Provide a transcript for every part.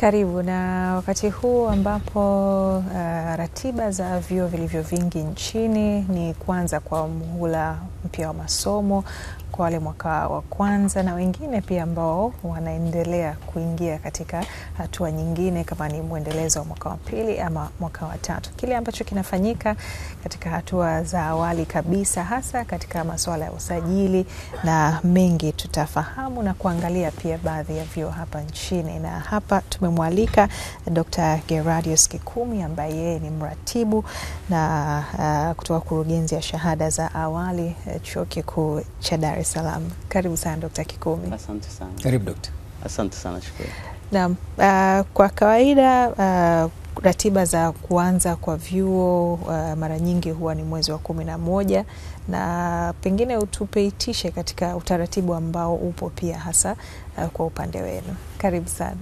Karibu. Na wakati huu ambapo ratiba za vyuo vilivyo vingi nchini ni kuanza kwa muhula mpya wa masomo kwa wale mwaka wa kwanza na wengine pia ambao wanaendelea kuingia katika hatua nyingine kama ni muendelezo wa mwaka wa pili ama mwaka wa tatu. Kile ambacho kinafanyika katika hatua za awali kabisa, hasa katika masuala ya usajili na mengi tutafahamu na kuangalia pia baadhi ya vyuo hapa nchini. Na hapa tumemwalika Dr. Gerardius Kikumi ambaye yeye ni mratibu na kutoka kurugenzi ya shahada za awali Chuo Kikuu cha Dar es Salaam. Karibu sana Dr. Kikumi. Asante sana. Karibu Dr. Asante sana, shukrani. Na kwa kawaida ratiba za kuanza kwa vyuo mara nyingi huwa ni mwezi wa 11, na pengine utupeitishe katika utaratibu ambao upo pia hasa kwa upande wenu. Karibu sana.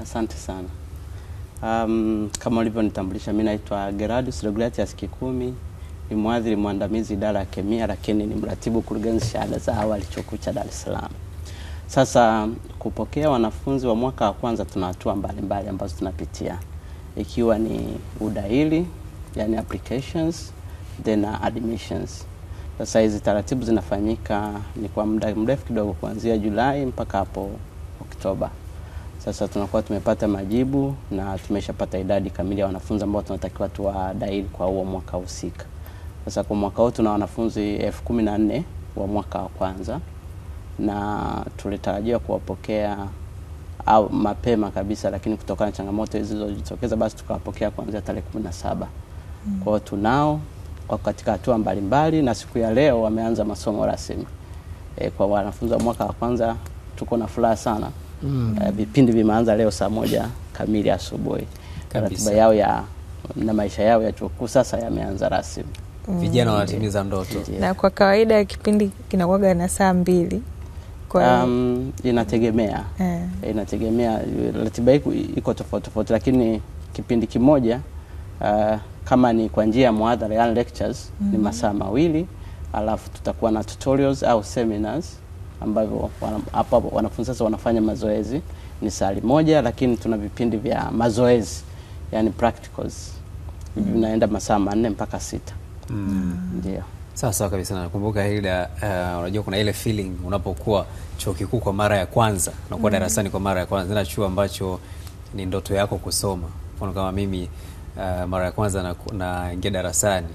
Asante sana. Kama ulivyonitambulisha, mimi naitwa Gerardius Regulatius Kikumi, ni mwadhiri mwandamizi idara ya kemia, lakini ni mratibu kurugenzi shahada za awali Chuo Kikuu cha Dar es Salaam. Sasa kupokea wanafunzi wa mwaka wa kwanza tuna hatua mbalimbali ambazo tunapitia, ikiwa ni udahili, yani applications, then admissions. Sasa hizi taratibu zinafanyika ni kwa muda mrefu kidogo, kuanzia Julai mpaka hapo Oktoba. Sasa tunakuwa tumepata majibu na tumeshapata idadi kamili ya wanafunzi ambao tunatakiwa tuwadahili kwa huo mwaka husika. Sasa kwa mwaka huu tuna wanafunzi 14,000 wa mwaka wa kwanza, na tulitarajia kuwapokea au mapema kabisa, lakini kutokana na changamoto hizo zilizojitokeza basi tukawapokea kuanzia tarehe 17. Kwa hiyo tunao kwa katika hatua mbalimbali, na siku ya leo wameanza masomo rasmi. Kwa wanafunzi wa mwaka wa kwanza tuko na furaha sana. Vipindi vimeanza leo saa 1 kamili asubuhi. Ratiba yao na maisha yao ya chuo kikuu sasa yameanza rasmi. Vijana wanatimiza ndoto. Na kwa kawaida kipindi kinakuwa na saa 2. Kwa inategemea. Inategemea, ratiba iko tofauti, lakini kipindi kimoja kama ni kwa njia ya muhadhara, yani lectures, ni masaa 2, alafu tutakuwa na tutorials au seminars ambavyo hapo wanafunzi sasa wanafanya mazoezi, ni saa 1, lakini tuna vipindi vya mazoezi, yani practicals, vinaenda masaa 4 mpaka 6. Ndio. Sawa kabisa. Nakumbuka Hilda, unajua kuna ile feeling unapokuwa chuo kikuu kwa mara ya kwanza, unakuwa darasani kwa mara ya kwanza, na chuo ambacho ni ndoto yako kusoma. Kwa kama mimi mara ya kwanza naingia darasani,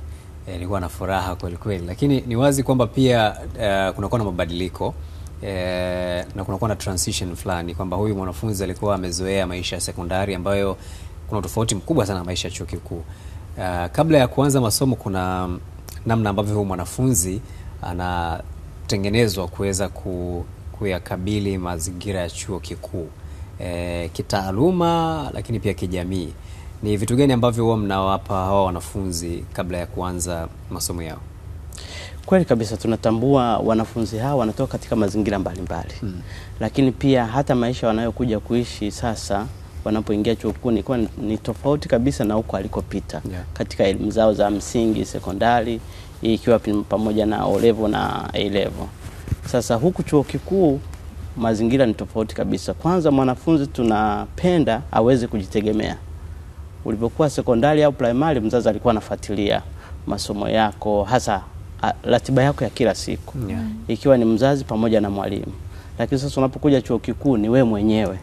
nilikuwa na furaha kweli kweli, lakini ni wazi kwamba pia kunakuwa na mabadiliko na kunakuwa na transition fulani, kwamba huyu mwanafunzi alikuwa amezoea maisha ya sekondari ambayo kuna tofauti mkubwa sana na maisha ya chuo kikuu. Kabla ya kuanza masomo kuna namna ambavyo huyu mwanafunzi anatengenezwa kuweza kuyakabili mazingira ya chuo kikuu, kitaaluma lakini pia kijamii. Ni vitu gani ambavyo huwa mnawapa hawa wanafunzi kabla ya kuanza masomo yao? Kweli kabisa, tunatambua wanafunzi hawa wanatoka katika mazingira mbalimbali. Lakini pia hata maisha wanayokuja kuishi sasa wanapoingia chuo kikuu ni tofauti kabisa na huko alikopita. Katika elimu zao za msingi, sekondari, ikiwa pamoja na O level na A level. Sasa huku chuo kikuu mazingira ni tofauti kabisa. Kwanza mwanafunzi tunapenda aweze kujitegemea. Ulipokuwa sekondari au primary, mzazi alikuwa anafuatilia masomo yako, hasa ratiba yako ya kila siku. Ikiwa ni mzazi pamoja na mwalimu. Lakini sasa unapokuja chuo kikuu ni wewe mwenyewe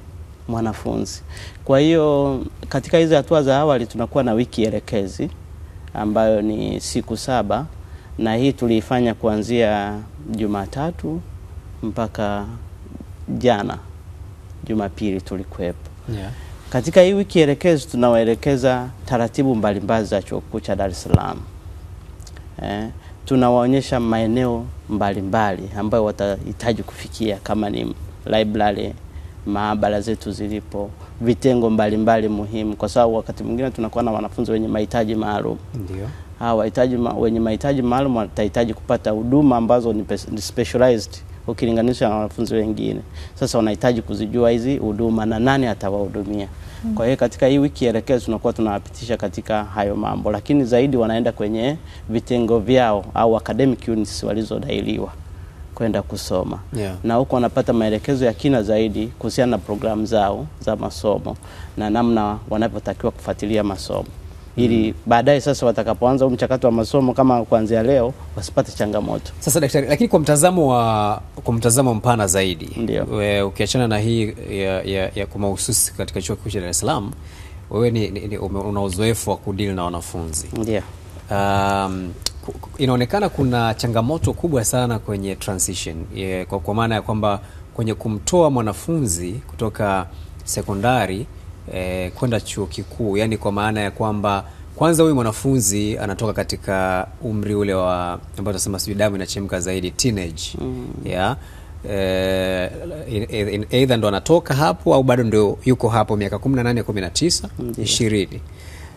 mwanafunzi. Kwa hiyo katika hizo hatua za awali tunakuwa na wiki elekezi ambayo ni siku 7, na hii tuliifanya kuanzia Jumatatu mpaka jana Jumapili tulikuwepo. Katika hii wiki elekezi tunawaelekeza taratibu mbalimbali za Chuo Kikuu cha Dar es Salaam. Tunawaonyesha maeneo mbalimbali ambayo watahitaji kufikia, kama ni library, maabara zetu zilipo, vitengo mbalimbali muhimu, kwa sababu wakati mwingine tunakuwa na wanafunzi wenye mahitaji maalum. Ndio. Wenye mahitaji maalum watahitaji kupata huduma ambazo ni specialized ukilinganisha na wanafunzi wengine. Sasa wanahitaji kuzijua hizi huduma na nani atawahudumia. Kwa hiyo katika hii wiki elekezi tunakuwa tunawapitisha katika hayo mambo, lakini zaidi wanaenda kwenye vitengo vyao au academic units walizodahiliwa. kwenda kusoma. Na huko wanapata maelekezo ya kina zaidi kuhusiana na programu zao za masomo na namna wanapotakiwa kufuatilia masomo. Ili baadaye sasa watakapoanza mchakato wa masomo kama kuanzia leo wasipate changamoto. Sasa daktari, lakini kwa mtazamo mpana zaidi, ukiachana na hii ya kwa mahususi katika chuo kikuu cha Dar es Salaam, wewe una uzoefu wa kudili na wanafunzi. Ndio. Inaonekana kuna changamoto kubwa sana kwenye transition, kwa maana ya kwamba kwenye kumtoa mwanafunzi kutoka sekondari kwenda chuo kikuu, yani kwa maana ya kwamba kwanza huyu mwanafunzi anatoka katika umri ule wa ambao tunasema sijui damu inachemka zaidi, teenage. Either ndo anatoka hapo au bado ndio yuko hapo miaka 18, 19, 20.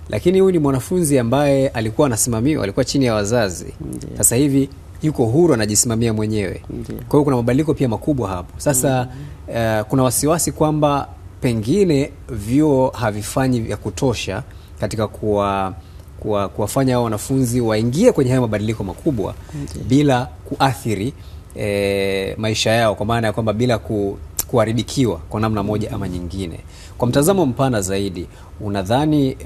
Lakini huyu ni mwanafunzi ambaye alikuwa anasimamiwa, alikuwa chini ya wazazi. Sasa hivi yuko huru, anajisimamia mwenyewe. Kwa hiyo kuna mabadiliko pia makubwa hapo. Sasa kuna wasiwasi kwamba pengine vyuo havifanyi vya kutosha katika kuwafanya hao wanafunzi waingie kwenye haya mabadiliko makubwa bila kuathiri maisha yao, kwa maana ya kwamba bila kuharibikiwa kwa namna moja ama nyingine. Kwa mtazamo mpana zaidi, unadhani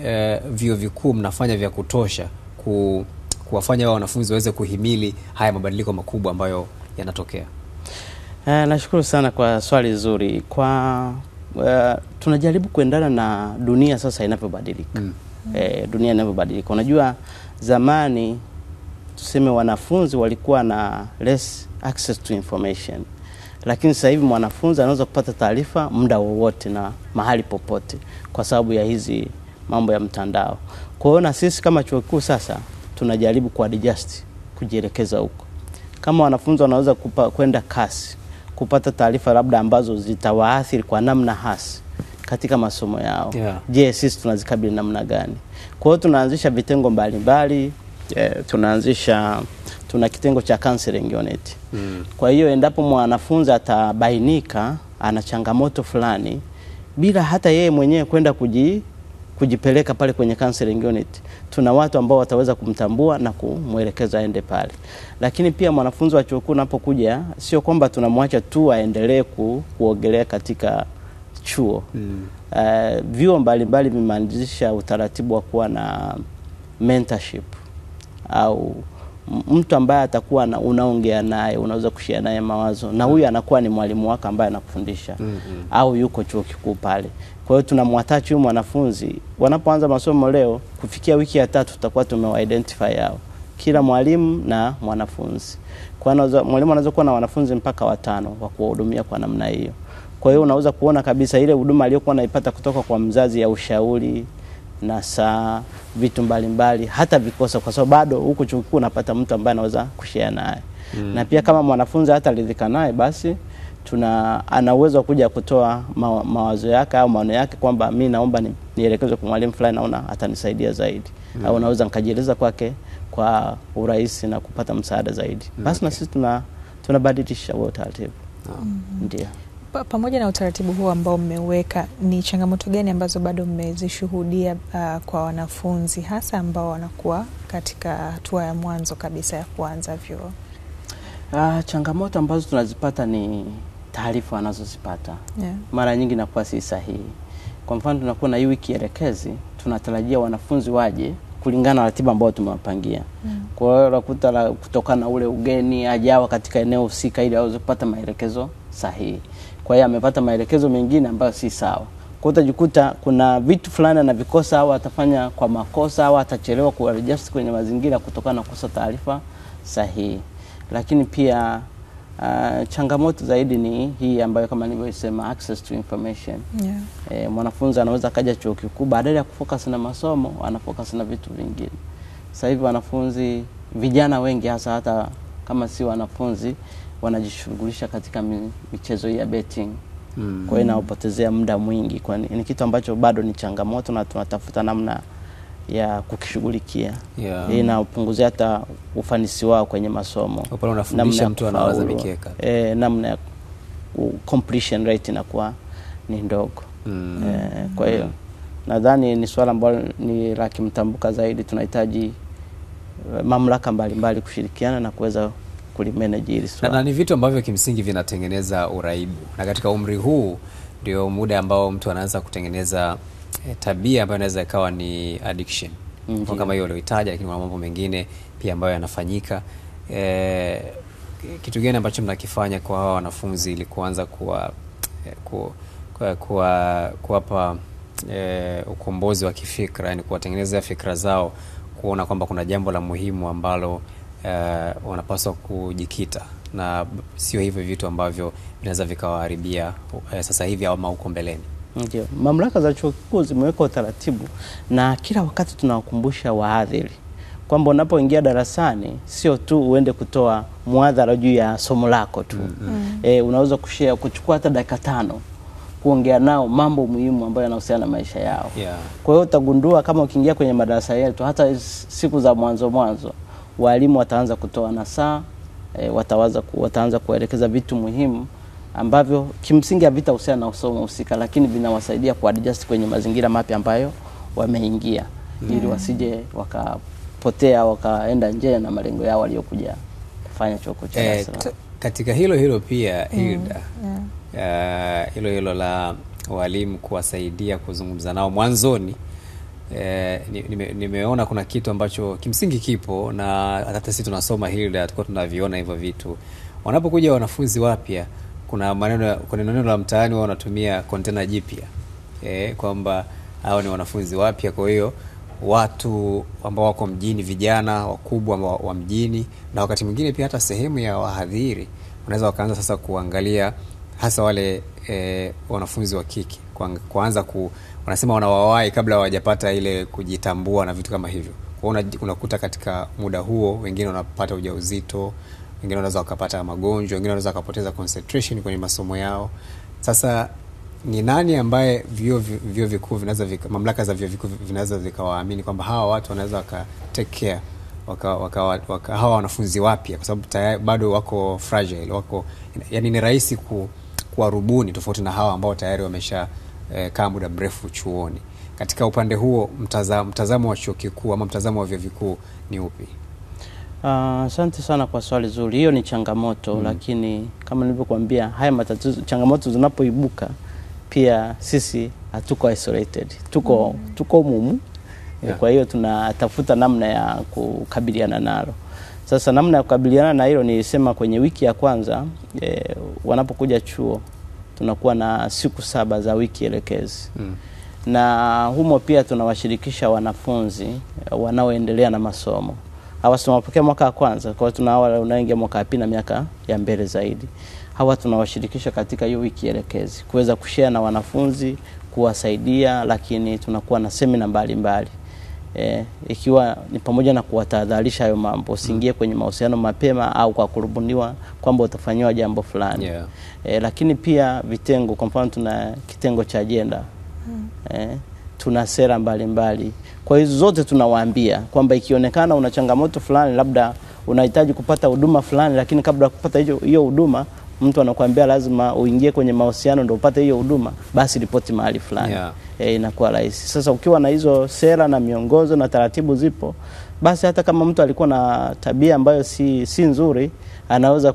vyuo vikuu mnafanya vya kutosha kuwafanya hao wanafunzi waweze kuhimili haya mabadiliko makubwa ambayo yanatokea? Nashukuru sana kwa swali zuri. Tunajaribu kuendana na dunia sasa inavyobadilika. Dunia inavyobadilika. Unajua zamani tuseme wanafunzi walikuwa na less access to information. Lakini sasa hivi mwanafunzi anaweza kupata taarifa muda wowote na mahali popote kwa sababu ya hizi mambo ya mtandao. Kwa hiyo na sisi kama chuo kikuu sasa tunajaribu kuadjust, kujielekeza huko. Kama wanafunzi wanaweza kwenda kasi kupata taarifa labda ambazo zitawaathiri kwa namna hasi katika masomo yao. Je, sisi tunazikabili namna gani? Kwa hiyo tunaanzisha vitengo mbalimbali, tuna kitengo cha counseling unit. Kwa hiyo endapo mwanafunzi atabainika ana changamoto fulani bila hata yeye mwenyewe kwenda kujipeleka pale kwenye counseling unit, tuna watu ambao wataweza kumtambua na kumwelekeza aende pale. Lakini pia mwanafunzi wa chuo kikuu unapokuja, sio kwamba tunamwacha tu aendelee kuogelea katika chuo. Vyuo mbalimbali vimeanzisha utaratibu wa kuwa na mentorship, au mtu ambaye atakuwa unaongea naye, unaweza kushare naye mawazo, na huyu anakuwa ni mwalimu wako ambaye anakufundisha au yuko chuo kikuu pale. Kwa hiyo tunamwatachi huyu mwanafunzi wanapoanza masomo leo, kufikia wiki ya 3 tutakuwa tumewa-identify hao, kila mwalimu na mwanafunzi. Kwa mwalimu anaweza kuwa na wanafunzi mpaka 5 wa kuwahudumia kwa namna hiyo. Kwa hiyo unaweza kuona kabisa ile huduma aliyokuwa anaipata kutoka kwa mzazi ya ushauri na saa vitu mbalimbali hata vikosa, kwa sababu bado huko chuo kikuu unapata mtu ambaye anaweza kushare naye. Na pia kama mwanafunzi hata ridhika naye, basi ana uwezo kuja kutoa mawazo yake au maono yake kwamba mimi naomba nielekezwe kwa mwalimu fulani, naona atanisaidia zaidi. Au naweza nikajieleza kwake kwa urahisi na kupata msaada zaidi. Basi na sisi tunabadilisha huo utaratibu. Ndio. Pamoja na utaratibu huu ambao mmeweka, ni changamoto gani ambazo bado mmezishuhudia kwa wanafunzi hasa ambao wanakuwa katika hatua ya mwanzo kabisa ya kuanza vyuo? Changamoto ambazo tunazipata ni taarifa wanazozipata. Mara nyingi inakuwa si sahihi. Kwa mfano tunakuwa na hii wiki elekezi, tunatarajia wanafunzi waje kulingana na ratiba ambayo tumewapangia. Kwa hiyo unakuta kutokana na ule ugeni ajawa katika eneo husika ili aweze kupata maelekezo sahihi. Kwa hiyo amepata maelekezo mengine ambayo si sawa. Kwa hiyo utajikuta kuna vitu fulani na vikosa, au atafanya kwa makosa, au atachelewa kuadjust kwenye mazingira kutokana na kukosa taarifa sahihi. Lakini pia changamoto zaidi ni hii ambayo kama nilivyosema, access to information. Mwanafunzi anaweza kaja chuo kikuu badala ya kufocus na masomo, anafocus na vitu vingine. Sasa hivi wanafunzi vijana wengi hata kama si wanafunzi wanajishughulisha katika michezo ya betting. Kwa hiyo inawapotezea muda mwingi, kwani ni kitu ambacho bado ni changamoto na tunatafuta namna ya kukishughulikia. Inapunguzia hata ufanisi wao kwenye masomo. Hapo unafundisha mtu anawaza mikeka. Namna ya completion rate inakuwa ni ndogo. Kwa hiyo nadhani ni swala ambalo ni la kimtambuka zaidi. Tunahitaji mamlaka mbalimbali kushirikiana na kuweza kulimanage hili swala. Na ni vitu ambavyo kimsingi vinatengeneza uraibu, na katika umri huu ndio muda ambao mtu anaanza kutengeneza tabia ambayo inaweza ikawa ni addiction. Kama hiyo ulioitaja, lakini kuna mambo mengine pia ambayo yanafanyika. Kitu gani ambacho mnakifanya kwa hawa wanafunzi ili kuanza kuwapa ukombozi wa kifikra, yani kuwatengenezea fikra zao kuona kwamba kuna jambo la muhimu ambalo wanapaswa kujikita, na sio hivyo vitu ambavyo vinaweza vikawaharibia sasa hivi au huko mbeleni? Ndio. Mamlaka za chuo kikuu zimeweka utaratibu, na kila wakati tunawakumbusha wahadhiri kwamba unapoingia darasani sio tu uende kutoa muhadhara juu ya somo lako tu. Unaweza kuchukua hata dakika 5 kuongea nao mambo muhimu ambayo yanahusiana na maisha yao. Kwa hiyo utagundua kama ukiingia kwenye madarasa yetu, hata siku za mwanzo walimu wataanza kutoa nasaha, wataanza kuelekeza vitu muhimu ambavyo kimsingi havitahusiana na somo husika, lakini vinawasaidia kuadjust kwenye mazingira mapya ambayo wameingia, ili wasije wakapotea wakaenda nje na malengo yao waliokuja kufanya chuo cha Dar es Salaam. Katika hilo pia Hilda, hilo la walimu kuwasaidia kuzungumza nao mwanzoni, nimeona kuna kitu ambacho kimsingi kipo, na hata sisi tunasoma Hilda tulikuwa tunaviona hivyo vitu. Wanapokuja wanafunzi wapya, kuna neno la mtaani wao wanatumia container jipya, kwamba hao ni wanafunzi wapya. Kwa hiyo watu ambao wako mjini, vijana wakubwa wa mjini, na wakati mwingine pia hata sehemu ya wahadhiri, wanaweza wakaanza sasa kuangalia hasa wale wanafunzi wa kike, kuanza wanasema wanawawai kabla hawajapata ile kujitambua na vitu kama hivyo. Kwa unakuta katika muda huo wengine wanapata ujauzito, wengine wanaweza wakapata magonjwa, wengine wanaweza wakapoteza concentration kwenye masomo yao. Sasa ni nani ambaye vyuo vikuu mamlaka za vyuo vikuu vinaweza vikawaamini kwamba hawa watu wanaweza take care hawa wanafunzi wapya, kwa sababu bado wako fragile, yani ni rahisi kuwarubuni, tofauti na hawa ambao tayari wamesha kaa muda mrefu chuoni. Katika upande huo mtazamo wa chuo kikuu ama mtazamo wa vyuo vikuu ni upi? Asante sana kwa swali zuri. Hiyo ni changamoto, lakini kama nilivyokuambia, haya matatizo, changamoto zinapoibuka, pia sisi hatuko isolated, tuko mumu. Kwa hiyo tunatafuta namna ya kukabiliana nalo. Sasa namna ya kukabiliana na hilo nilisema kwenye wiki ya kwanza, wanapokuja chuo tunakuwa na siku 7 za wiki elekezi. Na humo pia tunawashirikisha wanafunzi wanaoendelea na masomo. Hawa tunawapokea mwaka wa kwanza, kwa hiyo tunawala unaingia mwaka wa pili na miaka ya mbele zaidi. Hawa tunawashirikisha katika hiyo wiki elekezi, kuweza kushare na wanafunzi, kuwasaidia, lakini tunakuwa na semina mbalimbali. Ikiwa ni pamoja na kuwatahadharisha hayo mambo, usiingie kwenye mahusiano mapema au kwa kurubuniwa kwamba utafanywa jambo fulani. Lakini pia vitengo, kwa mfano tuna kitengo cha agenda. Tuna sera mbalimbali. Kwa hizo zote tunawaambia kwamba ikionekana una changamoto fulani, labda unahitaji kupata huduma fulani, lakini kabla kupata hiyo huduma mtu anakuambia lazima uingie kwenye mahusiano ndio upate hiyo huduma, basi ripoti mahali fulani. Inakuwa rahisi. Sasa ukiwa na hizo sera na miongozo na taratibu zipo, basi hata kama mtu alikuwa na tabia ambayo si nzuri, anaweza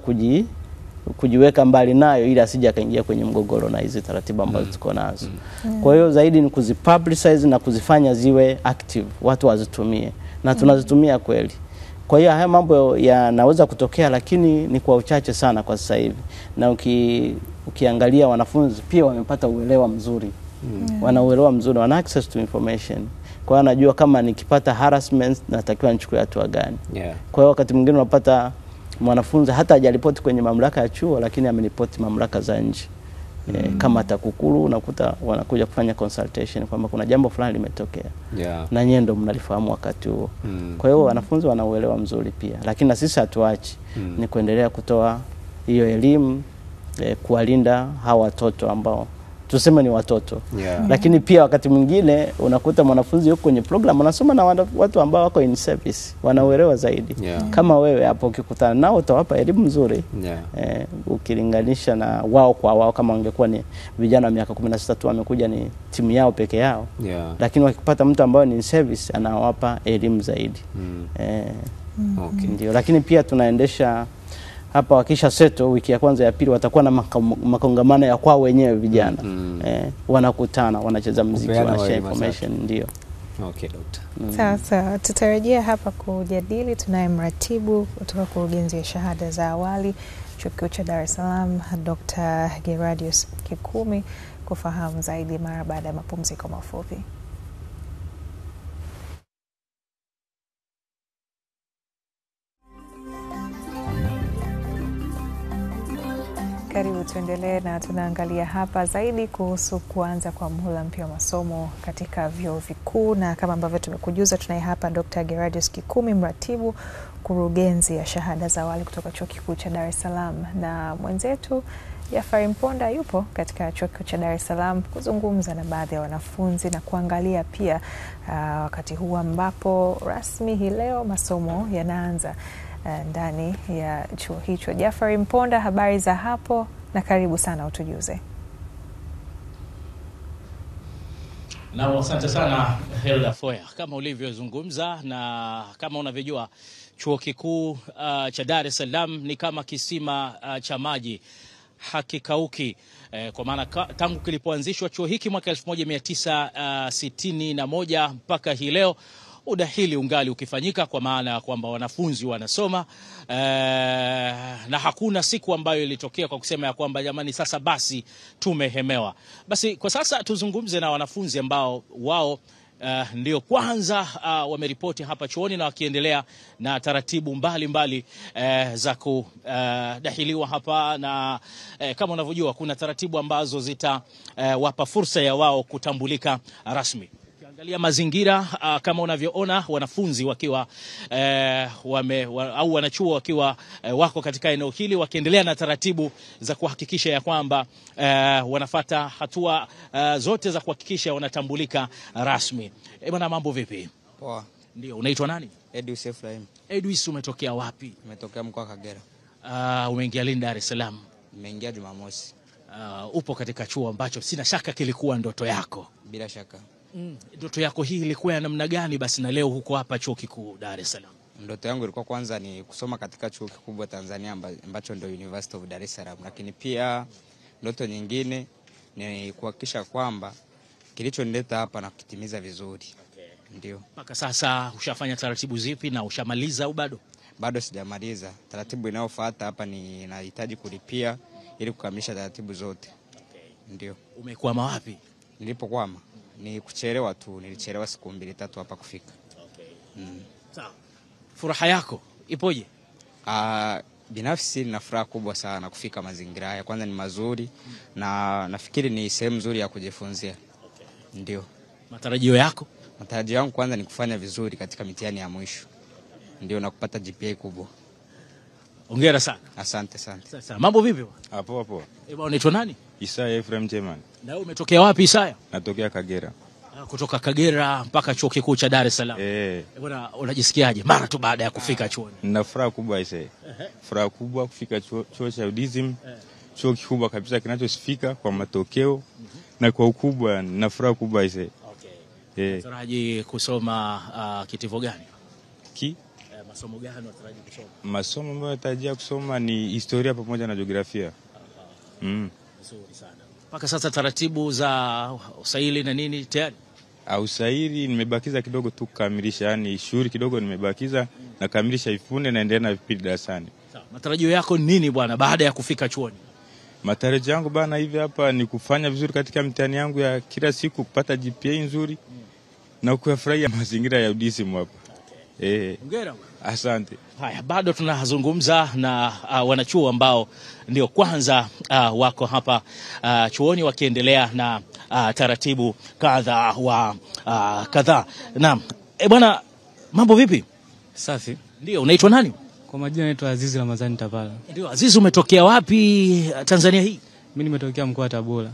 kujiweka mbali nayo ili asije akaingia kwenye mgogoro na hizi taratibu ambazo tuko nazo. Kwa hiyo zaidi ni kuzipublicize na kuzifanya ziwe active, watu wazitumie, na tunazitumia kweli. Kwa hiyo haya mambo yanaweza kutokea, lakini ni kwa uchache sana kwa sasa hivi. Na ukiangalia wanafunzi pia wamepata uelewa mzuri. Wana uelewa mzuri, wana access to information. Kwa hiyo anajua kama nikipata harassment natakiwa nichukue hatua gani. Kwa hiyo wakati mwingine unapata mwanafunzi hata hajaripoti kwenye mamlaka ya chuo, lakini ameripoti mamlaka za nje. Kama TAKUKURU, unakuta wanakuja kufanya consultation kwamba kuna jambo fulani limetokea. Na nyinyi ndio mnalifahamu wakati huo. Kwa hiyo wanafunzi wanauelewa mzuri pia, lakini na sisi hatuachi, ni kuendelea kutoa hiyo elimu, kuwalinda hawa watoto ambao tuseme ni watoto. Lakini pia wakati mwingine unakuta mwanafunzi yuko kwenye program anasoma na watu ambao wako in service, wanauelewa zaidi. Kama wewe hapo ukikutana nao utawapa elimu nzuri. Ukilinganisha na wao kwa wao, kama wangekuwa ni vijana wa miaka 16 tu wamekuja ni timu yao peke yao. Lakini wakipata mtu ambaye ni in service anawapa elimu zaidi. Ndio. Lakini pia tunaendesha hapa wakisha seto wiki ya kwanza ya pili watakuwa na makongamano ya kwao wenyewe vijana. Wanakutana, wanacheza muziki, wanashare information. Ndio. Okay, Dr. Sasa tutarejea hapa kujadili. Tunaye mratibu kutoka kurugenzi ya shahada za awali Chuo Kikuu cha Dar es Salaam, Dr. Geradius Kikumi, kufahamu zaidi mara baada ya mapumziko mafupi. Karibu, tuendelee na tunaangalia hapa zaidi kuhusu kuanza kwa mhula mpya wa masomo katika vyuo vikuu, na kama ambavyo tumekujuza tunaye hapa Dr. Geradius Kikumi, mratibu kurugenzi ya shahada za awali kutoka Chuo Kikuu cha Dar es Salaam, na mwenzetu Jafari Mponda yupo katika Chuo Kikuu cha Dar es Salaam kuzungumza na baadhi ya wanafunzi na kuangalia pia wakati huu ambapo rasmi hii leo masomo yanaanza ndani ya chuo hicho. Jafari Mponda, habari za hapo na karibu sana, utujuze. Na asante sana Helda Foya. Kama ulivyozungumza na kama unavyojua, Chuo Kikuu cha Dar es Salaam ni kama kisima cha maji, hakikauki. Kwa maana tangu kilipoanzishwa chuo hiki mwaka 1961 mpaka hii leo udahili ungali ukifanyika, kwa maana kwamba wanafunzi wanasoma na hakuna siku ambayo ilitokea kwa kusema ya kwamba jamani sasa basi tumehemewa. Basi kwa sasa tuzungumze na wanafunzi ambao wao ndio kwanza wameripoti hapa chuoni na wakiendelea na taratibu mbalimbali za kudahiliwa hapa, na kama unavyojua kuna taratibu ambazo zitawapa fursa ya wao kutambulika rasmi. Angalia mazingira kama unavyoona, wanafunzi wakiwa au wanachuo wakiwa wako katika eneo hili wakiendelea na taratibu za kuhakikisha ya kwamba wanafata hatua zote za kuhakikisha wanatambulika rasmi. Bwana, mambo vipi? Poa. Ndio, unaitwa nani? Edwis Efraim. Edwis, umetokea wapi? Umetokea mkoa Kagera. Umeingia lini Dar es Salaam? Nimeingia Jumamosi. Upo katika chuo ambacho sina shaka kilikuwa ndoto yako. Bila shaka. Ndoto yako hii ilikuwa ya namna gani basi na leo huko hapa Chuo Kikuu Dar es Salaam? Ndoto yangu ilikuwa kwanza ni kusoma katika chuo kikubwa Tanzania ambacho ndio University of Dar es Salaam, lakini pia ndoto nyingine ni kuhakikisha kwamba kilichonileta hapa na kutimiza vizuri. Okay. Ndio. Mpaka sasa ushafanya taratibu zipi na ushamaliza au bado? Bado sijamaliza. Taratibu inayofuata hapa ni nahitaji kulipia ili kukamilisha taratibu zote. Okay. Ndio. Umekwama wapi? Nilipokwama ni kuchelewa tu, nilichelewa siku 2-3 hapa kufika. Okay. Sawa. Furaha yako ipoje? Binafsi nina furaha kubwa sana kufika mazingira haya. Kwanza ni mazuri na nafikiri ni sehemu nzuri ya kujifunzia. Okay. Ndio. Matarajio yako? Matarajio yangu kwanza ni kufanya vizuri katika mitihani ya mwisho. Ndio, na kupata GPA kubwa. Hongera sana. Asante. Sasa mambo vipi? Poa. Bwana, unaitwa nani? Isaya Efraim Jeman. Na wewe umetokea wapi Isaya? Natokea Kagera. Kutoka Kagera mpaka Chuo Kikuu cha Dar es Salaam. Bwana, unajisikiaje mara tu baada ya kufika chuoni? Nina furaha kubwa Isaya. Furaha kubwa kufika chuo cha UDSM. Chuo kikubwa kabisa kinachosifika kwa matokeo na kwa ukubwa. Nina furaha kubwa Isaya. Okay. Unataraji kusoma kitivo gani? Masomo gani unataraji kusoma? Masomo ambayo natarajia kusoma ni historia pamoja na jiografia. Nzuri sana. Mpaka sasa taratibu za usaili na nini tayari? Usaili nimebakiza kidogo tu kukamilisha, yani shughuli kidogo nimebakiza na kamilisha ifunde na endelea na vipindi darasani. Sawa. Matarajio yako nini bwana baada ya kufika chuoni? Matarajio yangu bana hivi hapa ni kufanya vizuri katika mitihani yangu ya kila siku, kupata GPA nzuri na kufurahia mazingira ya UDSM hapa. Okay. Hongera. Asante. Haya, bado tunazungumza na wanachuo ambao ndio kwanza wako hapa chuoni wakiendelea na taratibu kadhaa. Naam. Bwana, mambo vipi? Safi. Ndio, unaitwa nani? Kwa majina naitwa Azizi Ramadhani Tapala. Ndio, Azizi, umetokea wapi Tanzania hii? Mimi nimetokea mkoa wa Tabora.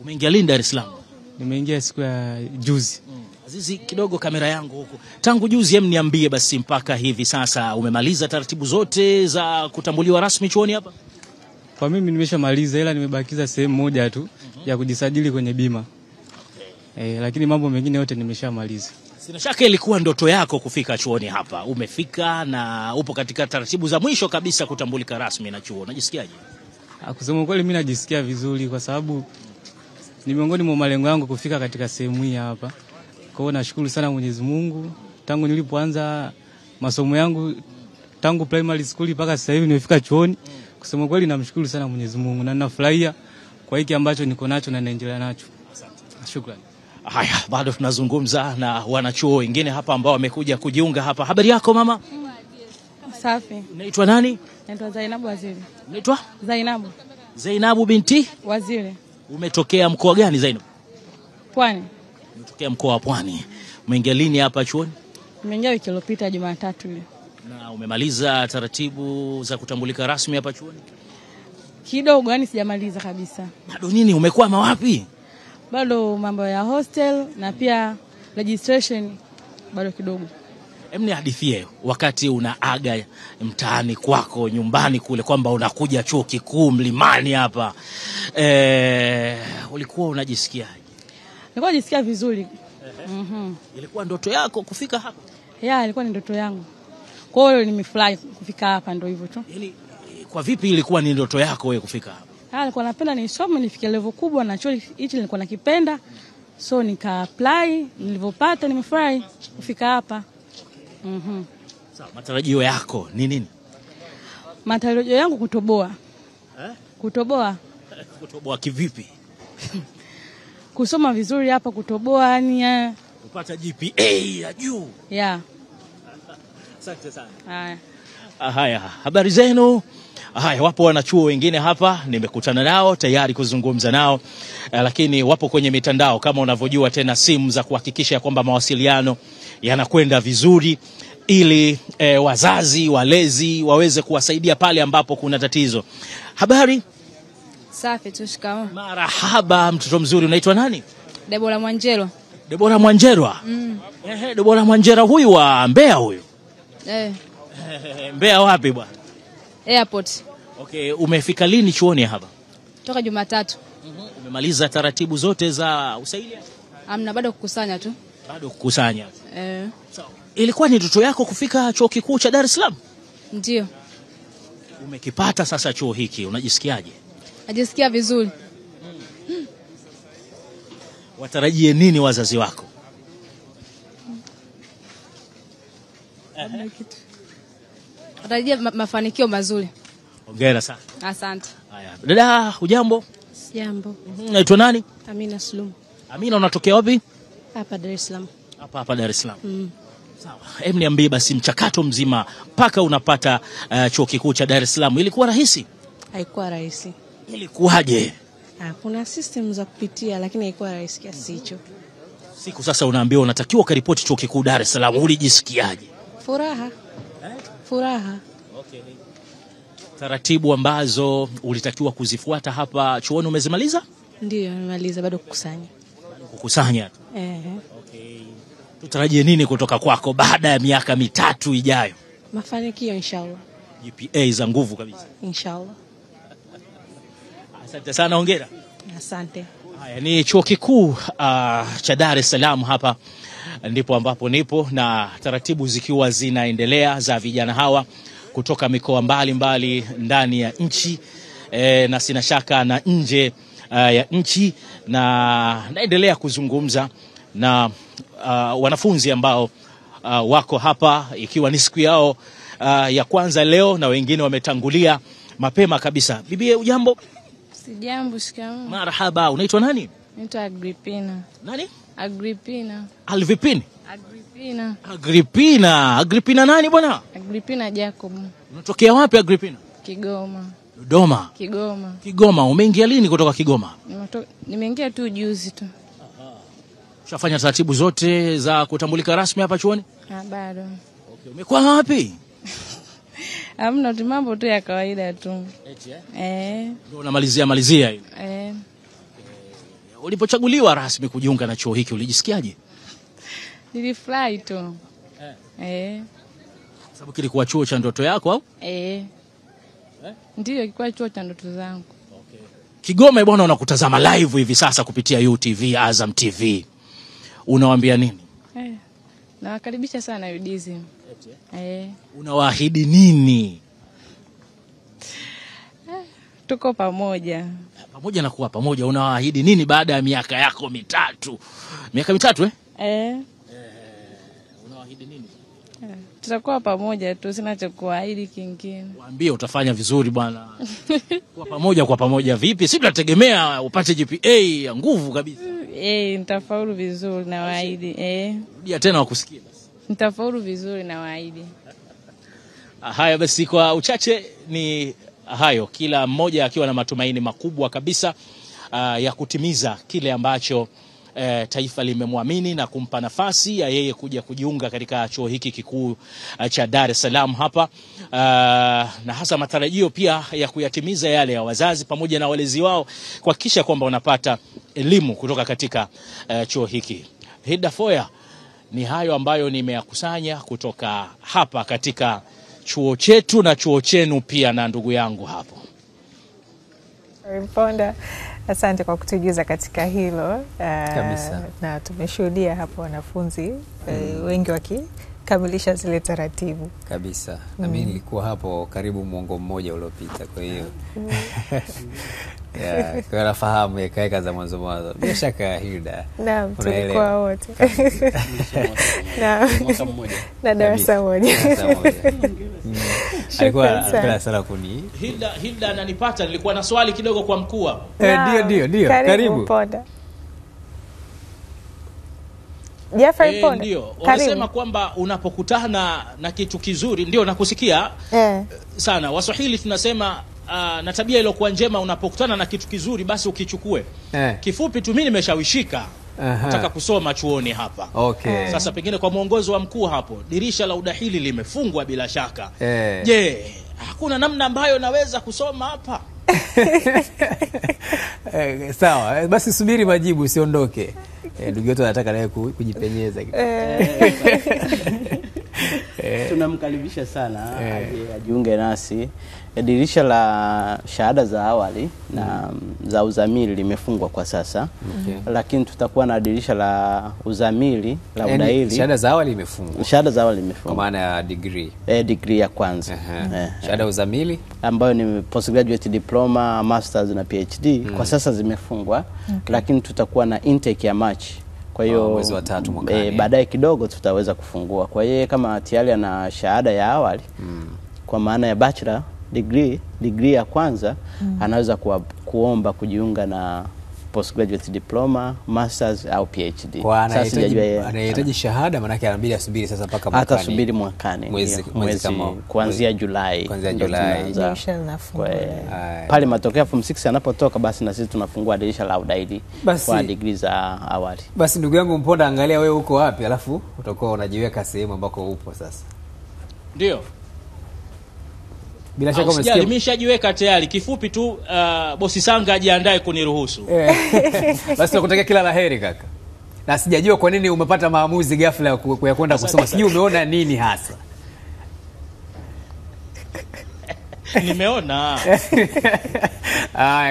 Umeingia lini Dar es Salaam? Nimeingia siku ya juzi. Azizi, kidogo kamera yangu huko. Tangu juzi niambie basi mpaka hivi sasa umemaliza taratibu zote za kutambuliwa rasmi chuoni hapa? Kwa mimi nimeshamaliza, ila nimebakiza sehemu moja tu ya kujisajili kwenye bima. Okay. Lakini mambo mengine yote nimeshamaliza. Sina shaka ilikuwa ndoto yako kufika chuoni hapa. Umefika na upo katika taratibu za mwisho kabisa kutambulika rasmi na chuo. Unajisikiaje? Kusema kweli mimi najisikia vizuri kwa sababu ni miongoni mwa malengo yangu kufika katika sehemu hii hapa. Kwa hiyo nashukuru sana Mwenyezi Mungu. Tangu nilipoanza masomo yangu tangu primary school mpaka sasa hivi nimefika chuoni. Kusema kweli namshukuru sana Mwenyezi Mungu na ninafurahia kwa hiki ambacho niko nacho na naendelea nacho. Asante. Shukrani. Haya, bado tunazungumza na wanachuo wengine hapa ambao wamekuja kujiunga hapa. Habari yako mama? Safi. Unaitwa nani? Naitwa Zainabu Waziri. Unaitwa? Zainabu. Zainabu binti Waziri. Umetokea mkoa gani Zainabu? Pwani. Umetokea mkoa wa Pwani. Umeingia lini hapa chuoni? Nimeingia wiki iliyopita Jumatatu ile. Na umemaliza taratibu za kutambulika rasmi hapa chuoni? Kidogo, yani sijamaliza kabisa. Bado nini, umekwama wapi? Bado mambo ya hostel na pia registration bado kidogo. Emni hadithie wakati unaaga mtaani kwako nyumbani kule kwamba unakuja chuo kikuu Mlimani hapa. Ulikuwa unajisikiaje? Nilikuwa najisikia vizuri. Ilikuwa ndoto yako kufika hapa? Ya, ilikuwa ni ndoto yangu. Kwa hiyo nimefurahi kufika hapa, ndio hivyo tu. Yaani kwa vipi ilikuwa ni ndoto yako wewe kufika hapa? Nilikuwa napenda nisome nifike level kubwa na chuo hichi nilikuwa nakipenda. So nika apply, nilipopata nimefurahi kufika hapa. Sawa, matarajio yako ni nini? Matarajio yangu kutoboa. Kutoboa. Kutoboa kivipi? Kusoma vizuri hapa, kutoboa yani kupata GPA ya juu. Yeah. Asante sana. Haya. Haya, habari zenu? Haya, wapo wanachuo wengine hapa nimekutana nao tayari kuzungumza nao, lakini wapo kwenye mitandao kama unavyojua tena, simu za kuhakikisha kwamba mawasiliano yanakwenda vizuri ili wazazi, walezi waweze kuwasaidia pale ambapo kuna tatizo. Habari? Safi tu, shikamoo. Marahaba, mtoto mzuri, unaitwa nani? Debora Mwanjerwa. Debora Mwanjerwa? Debora Mwanjerwa huyu wa Mbeya huyu? Mbeya wapi bwana? Airport. Okay, umefika lini chuoni hapa? Toka Jumatatu. Umemaliza taratibu zote za usaili? Amna, bado kukusanya tu. Bado kukusanya. Sawa. Ilikuwa ni ndoto yako kufika chuo kikuu cha Dar es Salaam? Ndio. Umekipata sasa chuo hiki, unajisikiaje? Najisikia vizuri. Watarajie nini wazazi wako? Watarajie mafanikio mazuri. Hongera sana. Asante. Haya. Dada, hujambo? Jambo. Unaitwa nani? Amina Sulum. Amina, unatokea wapi? Hapa Dar es Salaam. Hapa Dar es Salaam. Sawa. Hebu niambie basi mchakato mzima mpaka unapata chuo kikuu cha Dar es Salaam ilikuwa rahisi? Haikuwa rahisi. Ilikuwaje? Kuna system za kupitia lakini haikuwa rahisi kiasi hicho. Siku sasa unaambiwa unatakiwa kuripoti chuo kikuu Dar es Salaam, ulijisikiaje? Furaha. Furaha. Okay. Taratibu ambazo ulitakiwa kuzifuata hapa chuoni umezimaliza? Ndio, nimemaliza, bado kukusanya. Kukusanya? Okay. Tutarajie nini kutoka kwako baada ya miaka 3 ijayo? Mafanikio inshallah. GPA za nguvu kabisa. Inshallah. Asante sana, hongera. Asante. Haya, ni chuo kikuu cha Dar es Salaam hapa ndipo ambapo nipo, na taratibu zikiwa zinaendelea za vijana hawa kutoka mikoa mbalimbali ndani ya nchi na sina shaka na nje ya nchi, na naendelea kuzungumza na wanafunzi ambao wako hapa ikiwa ni siku yao ya kwanza leo, na wengine wametangulia mapema kabisa. Bibi, ujambo? Sijambo, shikamoo. Marhaba, unaitwa nani? Naitwa Agripina. Nani? Agripina. Alvipin? Agripina. Agripina. Agripina nani bwana? Agripina Jacob. Unatokea wapi Agripina? Kigoma. Dodoma. Kigoma. Kigoma. Umeingia lini kutoka Kigoma? Nimeingia tu juzi tu. Ushafanya taratibu zote za kutambulika rasmi hapa chuoni? Bado. Okay, umekuwa wapi? Hamna, tu mambo tu ya kawaida tu. Eti Ndio unamalizia hivi. Ulipochaguliwa rasmi kujiunga na chuo hiki ulijisikiaje? Nilifurahi tu. Sababu kilikuwa chuo cha ndoto yako au? Ndio, kilikuwa chuo cha ndoto zangu. Okay. Kigoma bwana, unakutazama live hivi sasa kupitia UTV, Azam TV. Unawaambia nini? Nawakaribisha sana UDSM. Unawaahidi nini? Tuko pamoja. Pamoja na kuwa pamoja, unawaahidi nini baada ya miaka yako mitatu? Miaka mitatu unawaahidi nini? Tutakuwa pamoja tu, sina cha kuahidi kingine. Waambie utafanya vizuri bwana. Kwa pamoja vipi? Sisi tunategemea upate GPA ya nguvu kabisa. Nitafaulu vizuri na waahidi. Rudia tena wakusikie basi. Nitafaulu vizuri na waahidi. Haya basi, kwa uchache ni hayo, kila mmoja akiwa na matumaini makubwa kabisa ya kutimiza kile ambacho taifa limemwamini na kumpa nafasi ya yeye kuja kujiunga katika chuo hiki kikuu cha Dar es Salaam hapa, na hasa matarajio pia ya kuyatimiza yale ya wazazi pamoja na walezi wao, kuhakikisha kwamba wanapata elimu kutoka katika chuo hiki. Hilda Foya, ni hayo ambayo nimeyakusanya kutoka hapa katika chuo chetu na chuo chenu pia na ndugu yangu hapo. Ponda, asante kwa kutujuza katika hilo. Kabisa. Na tumeshuhudia hapo wanafunzi wengi wakikamilisha zile taratibu. Kabisa. Na mimi nilikuwa hapo karibu mwongo mmoja uliopita, kwa hiyo kwa nafahamu yakaeka za mwanzo. Bila shaka Hilda. Naam, tulikuwa wote. Mwaka mmoja. Na darasa moja. Alikuwa anapenda sana kuni. Hilda ananipata, nilikuwa na swali kidogo kwa mkuu hapo. Ndio. Karibu. Ponda. Jeffrey Ponda. Ndio. Wanasema kwamba unapokutana na kitu kizuri, ndio nakusikia sana. Waswahili tunasema na tabia iliyokuwa njema, unapokutana na kitu kizuri basi ukichukue. Kifupi tu mimi nimeshawishika nataka kusoma chuoni hapa. Sasa pengine kwa mwongozo wa mkuu hapo, dirisha la udahili limefungwa bila shaka. Je, hakuna namna ambayo naweza kusoma hapa? Sawa, basi subiri majibu, usiondoke. Ndugu yetu anataka naye kujipenyeza. Tunamkaribisha sana ajiunge nasi. Dirisha la shahada za awali na za uzamili limefungwa kwa sasa. Lakini tutakuwa na dirisha la uzamili la udahili. Shahada za awali imefungwa. Shahada za awali imefungwa. Kwa maana ya degree. Degree ya kwanza. Shahada uzamili ambayo ni postgraduate diploma, masters na PhD kwa sasa zimefungwa. Lakini tutakuwa na intake ya March. Kwa hiyo mwezi wa 3 mwakani. Baadaye kidogo tutaweza kufungua. Kwa hiyo kama tayari ana shahada ya awali kwa maana ya bachelor degree ya kwanza, anaweza kuomba kujiunga na postgraduate diploma, masters au PhD. Sasa sijajua anahitaji shahada, maana yake anabidi asubiri sasa mpaka mwakani. Atasubiri mwakani. Mwezi kuanzia Julai. Julai. Pale matokeo form 6 yanapotoka, basi na sisi tunafungua dirisha la udahili kwa degree za awali. Basi ndugu yangu Mponda, angalia wewe uko wapi, alafu utakuwa unajiweka sehemu ambako upo sasa. Ndio. Bila shaka umesikia. Nimeshajiweka tayari. Kifupi tu bosi Sanga ajiandae kuniruhusu. Basi nakutakia kila laheri kaka. Na sijajua kwa nini umepata maamuzi ghafla ya kwenda kusoma. Sijui umeona nini hasa. Nimeona.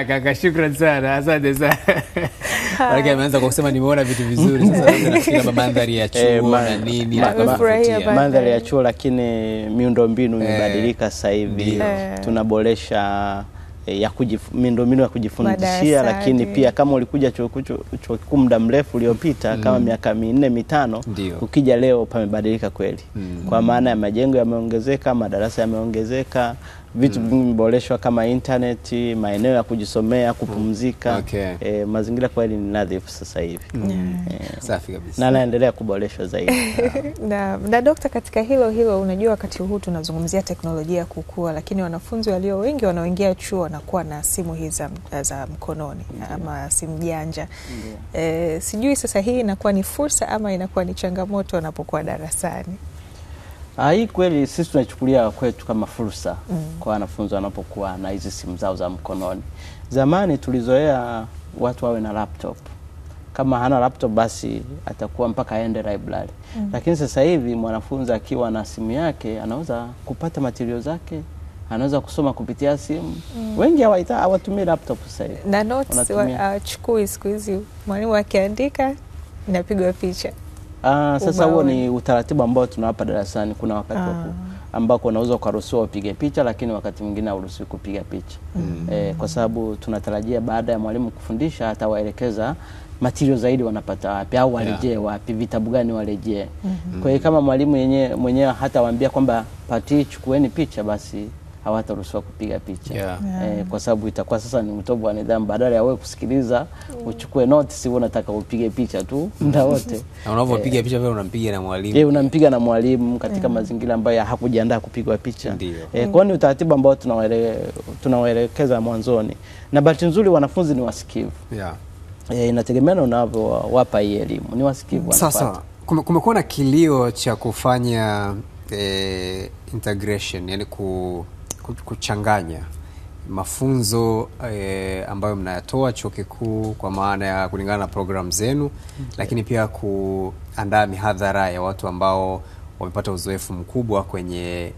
Kaka, shukrani sana. Asante sana. Baraka ameanza kwa kusema nimeona vitu vizuri. Sasa nafikiri mandhari ya chuo na nini mandhari ya chuo, lakini miundombinu imebadilika sasa hivi. Tunaboresha miundombinu ya kujifundishia, lakini pia kama ulikuja chuo kikuu muda mrefu uliopita kama miaka 4-5, ukija leo pamebadilika kweli. Kwa maana ya majengo yameongezeka, madarasa yameongezeka, vitu vingi vimeboreshwa kama internet, maeneo ya kujisomea, kupumzika. Mazingira kweli ni nadhifu sasa hivi. Safi kabisa. Na naendelea kuboreshwa zaidi. Na Dokta, katika hilo unajua wakati huu tunazungumzia teknolojia kukua, lakini wanafunzi walio wengi wanaoingia chuo wanakuwa na simu hizi za mkononi ama simu janja. Sijui sasa hii inakuwa ni fursa ama inakuwa ni changamoto wanapokuwa darasani? Hii kweli sisi tunachukulia kwetu kama fursa kwa wanafunzi wanapokuwa na hizi simu zao za mkononi. Zamani tulizoea watu wawe na laptop. Kama hana laptop basi atakuwa mpaka aende library. Lakini sasa hivi mwanafunzi akiwa na simu yake anaweza kupata material zake, anaweza kusoma kupitia simu. Wengi hawatumii laptop sasa hivi. Na notes achukui siku hizi, mwalimu akiandika inapigwa picha. Sasa huo ni utaratibu ambao tunawapa darasani. Kuna wakati ambako unaweza kuruhusiwa upige picha, lakini wakati mwingine hauruhusiwi kupiga picha. Kwa sababu tunatarajia baada ya mwalimu kufundisha atawaelekeza material zaidi wanapata wapi au warejee wapi, vitabu gani warejee. Kwa hiyo kama mwalimu mwenyewe hata waambia kwamba pati chukueni picha, basi hawataruhusiwa kupiga picha. Kwa sababu itakuwa sasa ni utovu wa nidhamu. Badala ya wewe kusikiliza uchukue notes, wewe unataka upige picha tu muda wote. Na unapopiga picha wewe unampiga na mwalimu. Unampiga na mwalimu katika mazingira ambayo hakujiandaa kupigwa picha. Kwa ni utaratibu ambao tunawaelekeza mwanzoni. Na bahati nzuri wanafunzi ni wasikivu. Inategemea na unavyowapa hii elimu. Ni wasikivu. Sasa kumekuwa na kilio cha kufanya integration, yani kuchanganya mafunzo ambayo mnayatoa chuo kikuu kwa maana ya kulingana na program zenu, lakini pia kuandaa mihadhara ya watu ambao wamepata uzoefu mkubwa kwenye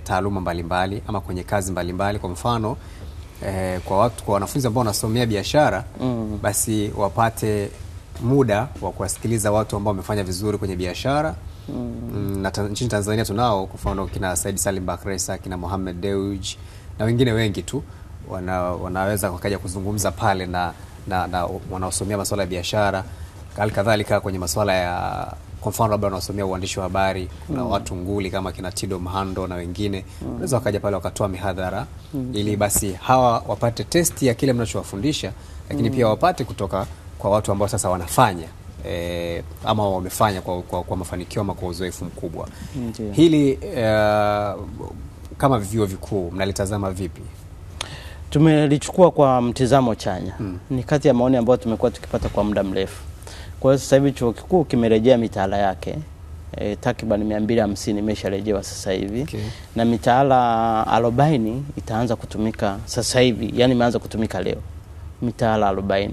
taaluma mbalimbali ama kwenye kazi mbalimbali. Kwa mfano kwa wanafunzi ambao wanasomea biashara, basi wapate muda wa kuwasikiliza watu ambao wamefanya vizuri kwenye biashara. Na nchini Tanzania tunao kwa mfano kina Said Salim Bakresa, kina Mohamed Dewji na wengine wengi tu wanaweza wakaja kuzungumza pale na wanaosomea masuala ya biashara. Kadhalika kwenye masuala ya kwa mfano labda wanaosomea uandishi wa habari, kuna watu nguli kama kina Tido Mhando na wengine wanaweza wakaja pale wakatoa mihadhara ili basi hawa wapate testi ya kile mnachowafundisha, lakini pia wapate kutoka kwa watu ambao sasa wanafanya ama wamefanya kwa mafanikio ama kwa uzoefu mkubwa. Hili kama vyuo vikuu mnalitazama vipi? Tumelichukua kwa mtizamo chanya. Ni kati ya maoni ambayo tumekuwa tukipata kwa muda mrefu. Kwa hiyo sasa hivi chuo kikuu kimerejea mitaala yake. Takriban 250 imesharejewa sasa hivi. Na mitaala 40 itaanza kutumika sasa hivi, yani imeanza kutumika leo. Mitaala 40.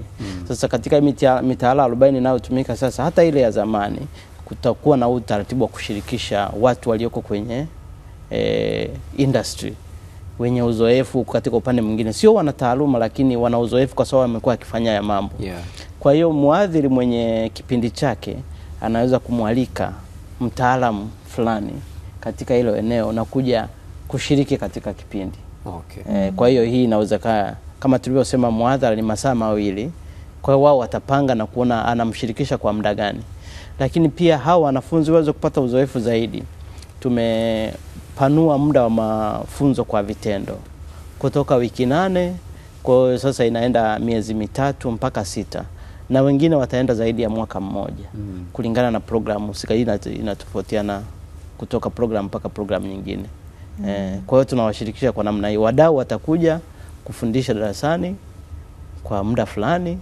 Sasa katika mitaala 40 inayotumika sasa, hata ile ya zamani, kutakuwa na utaratibu wa kushirikisha watu walioko kwenye industry wenye uzoefu katika upande mwingine. Sio wana taaluma, lakini wana uzoefu kwa sababu wamekuwa akifanya ya mambo. Kwa hiyo muadhiri mwenye kipindi chake anaweza kumwalika mtaalamu fulani katika hilo eneo na kuja kushiriki katika kipindi. Kwa hiyo hii inawezekana kama tulivyosema, muadhara ni masaa 2. Kwa hiyo wao watapanga na kuona anamshirikisha kwa muda gani. Lakini pia hao wanafunzi waweze kupata uzoefu zaidi. Tumepanua muda wa mafunzo kwa vitendo kutoka wiki 8, kwa hiyo sasa inaenda miezi 3 mpaka 6. Na wengine wataenda zaidi ya mwaka mmoja. Kulingana na programu husika. Inatofautiana kutoka program mpaka program nyingine. Kwa hiyo tunawashirikisha kwa namna hiyo. Wadau watakuja kufundisha darasani kwa muda fulani,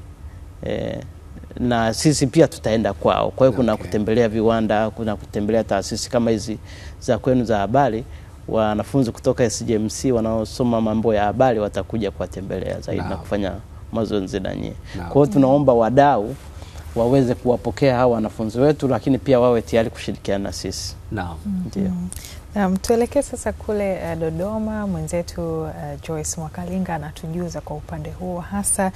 na sisi pia tutaenda kwao. Kwa hiyo kuna kutembelea viwanda, kuna kutembelea taasisi kama hizi za kwenu za habari. Wanafunzi kutoka SJMC wanaosoma mambo ya habari watakuja kuwatembelea zaidi na kufanya mazoezi na nyie. Kwa hiyo tunaomba wadau waweze kuwapokea hawa wanafunzi wetu, lakini pia wawe tayari kushirikiana na sisi. Ndio. Tuelekee sasa kule Dodoma. Mwenzetu Joyce Mwakalinga anatujuza kwa upande huo, hasa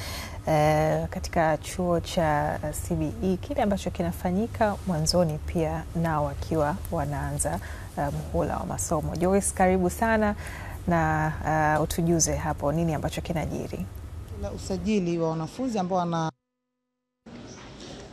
katika chuo cha CBE kile ambacho kinafanyika mwanzoni, pia nao wakiwa wanaanza muhula wa masomo. Joyce, karibu sana na utujuze hapo nini ambacho kinajiri. Usajili wa wanafunzi ambao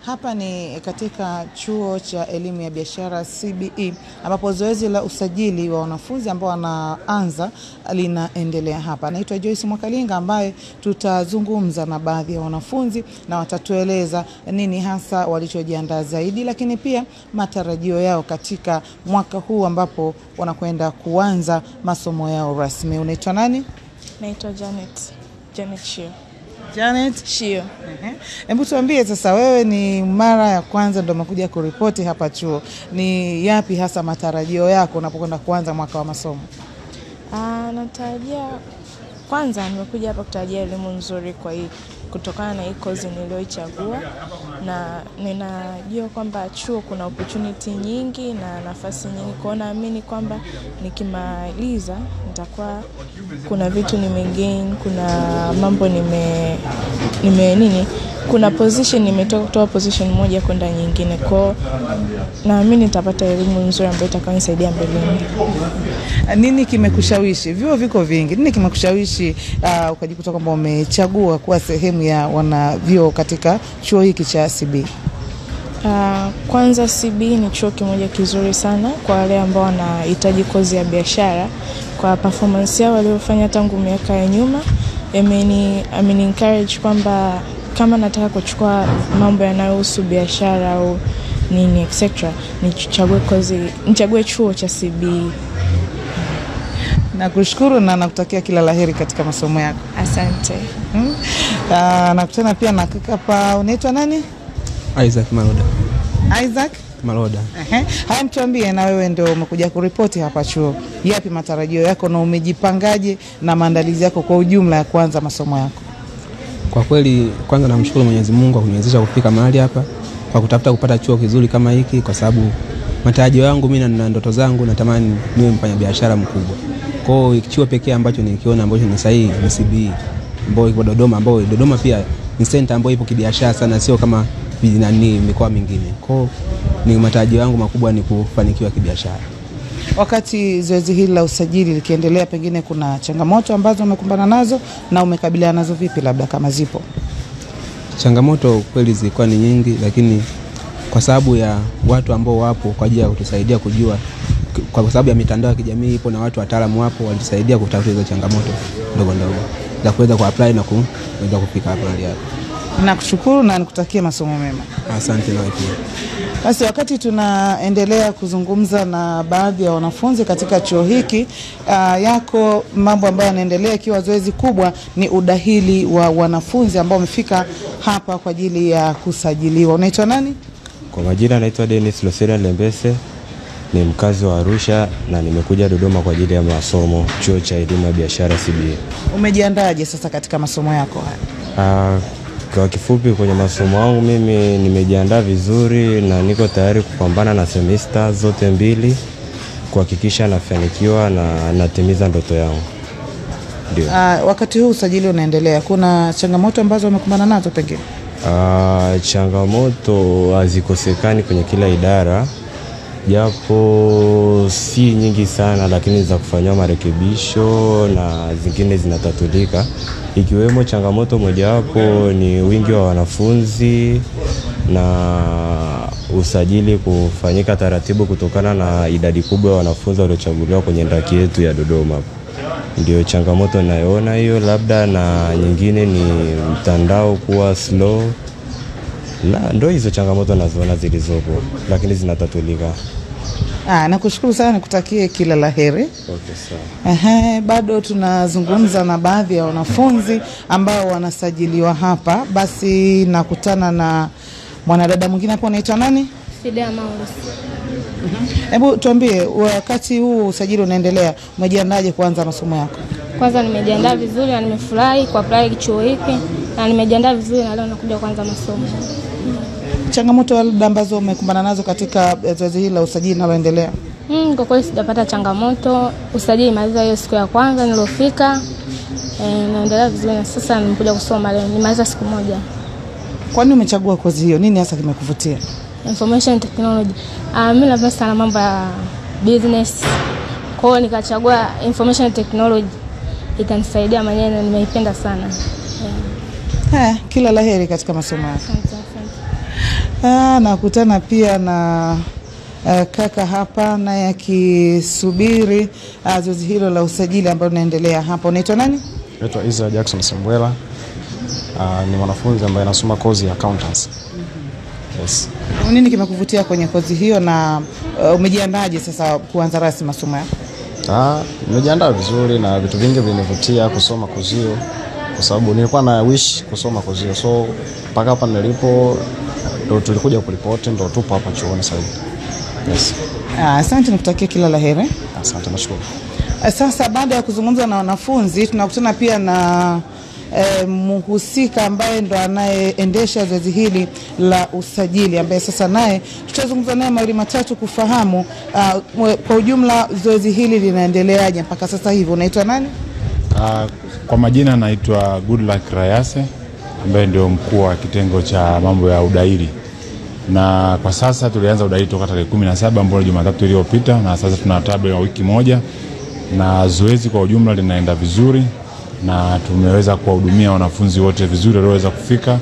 hapa ni katika chuo cha elimu ya biashara CBE, ambapo zoezi la usajili wa wanafunzi ambao wanaanza linaendelea hapa. Naitwa Joyce Mwakalinga, ambaye tutazungumza na baadhi ya wanafunzi na watatueleza nini hasa walichojiandaa zaidi, lakini pia matarajio yao katika mwaka huu ambapo wanakwenda kuanza masomo yao rasmi. Unaitwa nani? Naitwa Janet Shio. Janet Shio. Hebu tuambie sasa, wewe ni mara ya kwanza ndio umekuja kuripoti hapa chuo. Ni yapi hasa matarajio yako unapokwenda kuanza mwaka wa masomo? Natarajia, kwanza nimekuja hapa kutarajia elimu nzuri kutokana na hii kozi niliyoichagua, na ninajua kwamba chuo kuna opportunity nyingi na nafasi nyingi. Kwa naamini kwamba nikimaliza nitakuwa kuna vitu nimegain, kuna mambo kuna position nimetoka kutoa position moja kwenda nyingine, kwa naamini nitapata elimu nzuri ambayo itakayonisaidia mbeleni. Nini kimekushawishi? Vyuo viko vingi. Nini kimekushawishi ukajikuta kwamba umechagua kuwa sehemu ya wanavyuo katika chuo hiki cha CBE? Kwanza CBE ni chuo kimoja kizuri sana kwa wale ambao wanahitaji kozi ya biashara. Kwa performance yao waliofanya tangu miaka ya nyuma, ameni encourage kwamba kama nataka kuchukua mambo yanayohusu biashara au nini etc, nichague chuo cha CBE. Nakushukuru na nakutakia kila laheri katika masomo yako. Asante. Nakutana pia na kaka hapa, unaitwa nani? Isaac Maloda. Isaac Maloda. Haya, mtuambie na wewe ndio umekuja kuripoti hapa chuo. Yapi matarajio yako na umejipangaje na maandalizi yako kwa ujumla ya kuanza masomo yako? Kwa kweli kwanza namshukuru Mwenyezi Mungu kwa kuniwezesha kufika mahali hapa, kwa kutafuta kupata chuo kizuri kama hiki, kwa sababu matarajio yangu mimi na ndoto zangu natamani niwe mfanyabiashara mkubwa. Kwa hiyo chuo pekee ambacho nikiona ambacho ni sahihi ni CBE ambayo ipo Dodoma, ambayo Dodoma pia ni center ambayo ipo kibiashara sana, sio kama mikoa mingine. Kwa hiyo ni matarajio yangu makubwa ni kufanikiwa kibiashara. Wakati zoezi hili la usajili likiendelea, pengine kuna changamoto ambazo umekumbana nazo na umekabiliana nazo vipi, labda kama zipo? Changamoto kweli zilikuwa ni nyingi, lakini kwa sababu ya watu ambao wapo kwa ajili ya kutusaidia kujua, kwa sababu ya mitandao ya kijamii ipo na watu wataalamu wapo, walitusaidia kutatua hizo changamoto ndogo ndogo za kuweza kuapply na kuweza kufika hapa mahali hapa. Nakushukuru na nikutakia masomo mema. Asante na wewe pia. Basi wakati tunaendelea kuzungumza na baadhi ya wanafunzi katika chuo hiki, yako mambo ambayo yanaendelea, ikiwa zoezi kubwa ni udahili wa wanafunzi ambao wamefika hapa kwa ajili ya kusajiliwa. Unaitwa nani? Kwa majina naitwa Dennis Losera Lembese, ni mkazi wa Arusha na nimekuja Dodoma kwa ajili ya masomo chuo cha elimu ya biashara CBE. Umejiandaje sasa katika masomo yako haya? Kwa kifupi, kwenye masomo yangu mimi nimejiandaa vizuri na niko tayari kupambana na semester zote mbili kuhakikisha nafanikiwa na natimiza ndoto yangu. Ndio. Wakati huu usajili unaendelea, kuna changamoto ambazo umekumbana nazo pengine? Changamoto hazikosekani kwenye kila idara, japo si nyingi sana, lakini za kufanywa marekebisho na zingine zinatatulika. Ikiwemo changamoto mojawapo ni wingi wa wanafunzi na usajili kufanyika taratibu kutokana na idadi kubwa ya wanafunzi waliochaguliwa kwenye ndaki yetu ya Dodoma. Ndio changamoto nayoona hiyo, labda na nyingine ni mtandao kuwa slow. Ndio hizo changamoto nazoona zilizopo, lakini zinatatulika. Nakushukuru sana, nikutakie kila laheri. Okay, sawa. Bado tunazungumza na baadhi ya wanafunzi ambao wanasajiliwa hapa. Basi nakutana na mwanadada mwingine hapo. Unaitwa nani? Fidea Maulus. Hebu tuambie, wakati huu usajili unaendelea, umejiandaje kuanza masomo yako? Kwanza nimejiandaa vizuri na nimefurahi kwa apply chuo hiki na nimejiandaa vizuri na leo nakuja kuanza masomo. Changamoto labda ambazo umekumbana nazo katika zoezi hili la usajili linaloendelea? Kwa kweli sijapata changamoto. Usajili maliza hiyo siku ya kwanza nilofika. Naendelea vizuri na sasa nimekuja kusoma leo. Nimaliza siku moja. Kwa nini umechagua kozi hiyo? Nini hasa kimekuvutia? Information technology. Mimi napenda sana mambo ya business. Kwa hiyo nikachagua information technology. Itanisaidia mwenyewe, nimeipenda sana. Kila laheri katika masomo yako. Nakutana pia na kaka hapa naye akisubiri zoezi hilo la usajili ambalo linaendelea hapa. Unaitwa nani? Naitwa Isa Jackson Sambwela. Ni mwanafunzi ambaye anasoma kozi ya accountants. Yes. Nini kimekuvutia kwenye kozi hiyo na umejiandaje sasa kuanza rasmi masomo yako? Nimejiandaa vizuri na vitu vingi vinivutia kusoma kozi hiyo, kwa sababu nilikuwa na wish kusoma kozi hiyo. So mpaka hapa nilipo ndio tulikuja kuripoti, ndio tupo hapa chuoni sasa. Yes. Asante, nikutakia kila laheri. Asante, nashukuru. Sasa baada ya kuzungumza na wanafunzi, tunakutana pia na mhusika ambaye ndo anayeendesha zoezi hili la usajili, ambaye sasa naye tutazungumza naye mawili matatu kufahamu kwa ujumla zoezi hili linaendeleaje mpaka sasa hivi. Unaitwa nani? Kwa majina naitwa Goodluck Rayase, ambaye ndio mkuu wa kitengo cha mambo ya udahili. Na kwa sasa tulianza udahili toka tarehe 17 ambayo Jumatatu iliyopita, na sasa tuna tablet ya wiki moja, na zoezi kwa ujumla linaenda vizuri na tumeweza kuwahudumia wanafunzi wote vizuri walioweza kufika,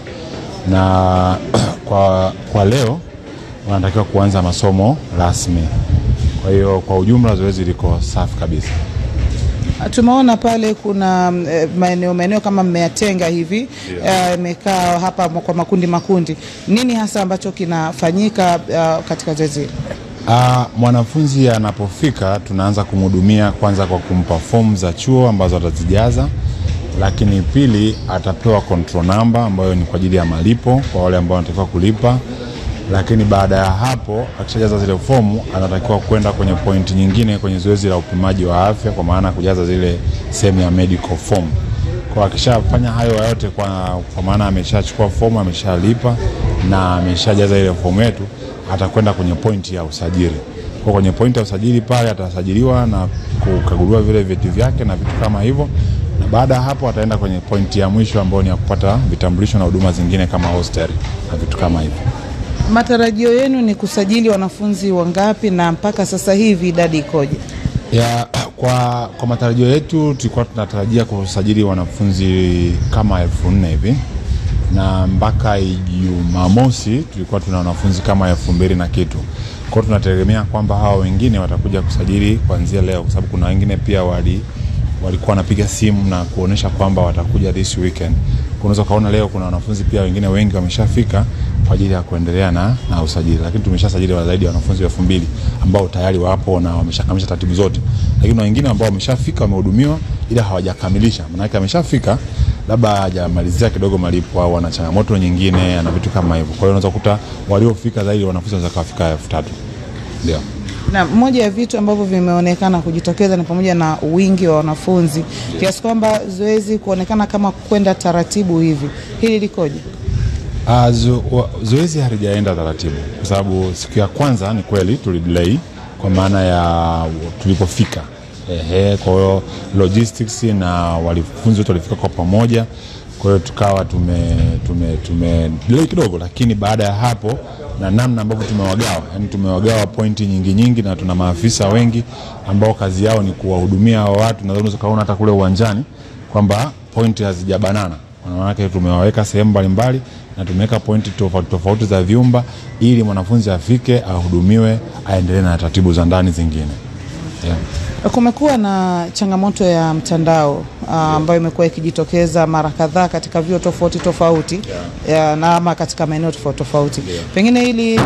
na kwa leo wanatakiwa kuanza masomo rasmi. Kwa hiyo kwa ujumla zoezi liko safi kabisa. Tumeona pale kuna maeneo kama mmeyatenga hivi, imekaa hapa kwa makundi. Nini hasa ambacho kinafanyika katika zoezi? Mwanafunzi anapofika tunaanza kumhudumia kwanza kwa kumpa fomu za chuo ambazo atazijaza, lakini pili atapewa control number ambayo ni kwa ajili ya malipo kwa wale ambao wanatakiwa kulipa. Lakini baada ya hapo akishajaza zile fomu anatakiwa kwenda kwenye point nyingine kwenye zoezi la upimaji wa afya, kwa maana kujaza zile sehemu ya medical form. Kwa akishafanya hayo yote kwa maana ameshachukua fomu, ameshalipa na ameshajaza ile fomu yetu, atakwenda kwenye point ya usajili. Kwa kwenye point ya usajili pale atasajiliwa na kukaguliwa vile vyeti vyake na vitu kama hivyo, na baada ya hapo ataenda kwenye point ya mwisho ambayo ni ya kupata vitambulisho na huduma zingine kama hostel na vitu kama hivyo. Matarajio yenu ni kusajili wanafunzi wangapi na mpaka sasa hivi idadi ikoje? Kwa matarajio yetu tulikuwa tunatarajia kusajili wanafunzi kama 4,000 hivi, na mpaka Jumamosi tulikuwa tuna wanafunzi kama 2,000 na kitu. Kwa hiyo tunategemea kwamba hao wengine watakuja kusajili kuanzia leo, kwa sababu kuna wengine pia walikuwa wanapiga simu na kuonesha kwamba watakuja this weekend. Unaweza kaona leo kuna wanafunzi pia wengine wengi wameshafika kwa ajili ya kuendelea na usajili, lakini tumeshasajili zaidi ya wanafunzi 2,000 ambao tayari wapo na wameshakamilisha taratibu zote. Lakini kuna wengine ambao wameshafika wamehudumiwa ila hawajakamilisha, maana yake ameshafika labda hajamalizia kidogo malipo au ana changamoto nyingine na vitu kama hivyo. Kwa hiyo unaweza kukuta waliofika zaidi wanafunzi wanaweza kufika 3,000. Ndio. Na moja ya vitu ambavyo vimeonekana kujitokeza ni pamoja na wingi wa wanafunzi, kiasi kwamba zoezi kuonekana kama kwenda taratibu hivi. Hili likoje? Zoezi halijaenda taratibu kwa sababu siku ya kwanza ni kweli tulidelay kwa maana ya tulipofika. Kwa hiyo logistics na walifunzi wote walifika kwa pamoja, kwa hiyo tukawa tume delay kidogo, lakini baada ya hapo na namna ambavyo tumewagawa pointi nyingi na tuna maafisa wengi ambao kazi yao ni kuwahudumia hao watu, na unaweza kaona hata kule uwanjani kwamba pointi hazijabanana. Maana yake tumewaweka sehemu mbalimbali na tumeweka pointi tofauti za vyumba ili mwanafunzi afike ahudumiwe aendelee na taratibu za ndani zingine. Kumekuwa na changamoto ya mtandao ambayo imekuwa ikijitokeza mara kadhaa katika vyuo tofauti na ama katika maeneo tofauti. Pengine hili